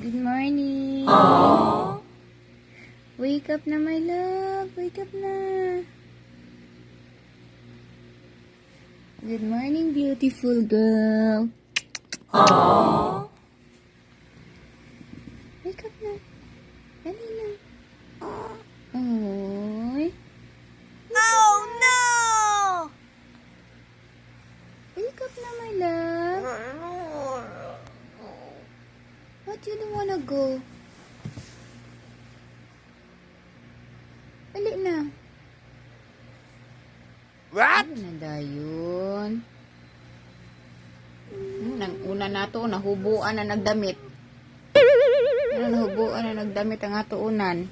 Good morning. Wake up na, my love. Wake up na. Good morning, beautiful girl. Wake up na. Dali na. Oy. Oh no! Wake up na, my love. What, you don't wanna go? Dali na. What? Ano na dayon? Nang una na to, nahubuan na nagdamit. Nahubuan na nagdamit ang atuunan.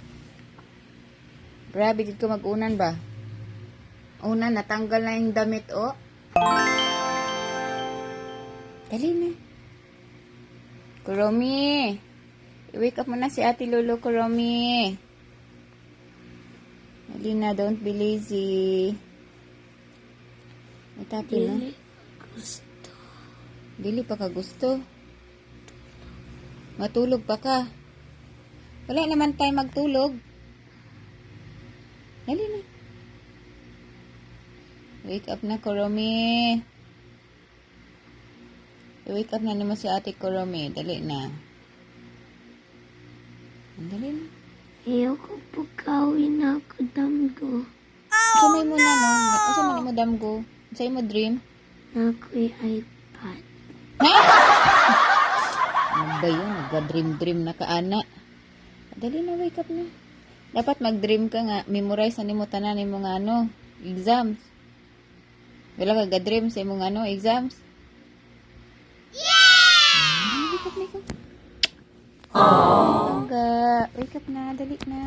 Grabe, dito mag-unan ba? Una, natanggal na yung damit, oh. Dali na. Kuromi. I-wake up mo na si Ate Lolo, Kuromi. Dali na, don't be lazy. Matapin na. Dili pa ka gusto. Matulog pa ka. Wala naman tayo magtulog. Dali na. Wake up na, Kuromi. I-wake up na naman si Ate Kuromi. Dali na. Dali na. Ayoko po kawin ako, damgo. Samay mo na, no? Samay mo, damgo. Samay mo, dream. Ako'y iPad. Ano ba yun? Nagka-dream-dream na kaana. Dali na, wake up na. Dapat mag-dream ka nga. Memorize na ni mo tanan ni mo nga ano, exams. Wala ka ga-dream sa imong ano, exams. Yeah! Wake up na ikaw. Wake up na, dali na.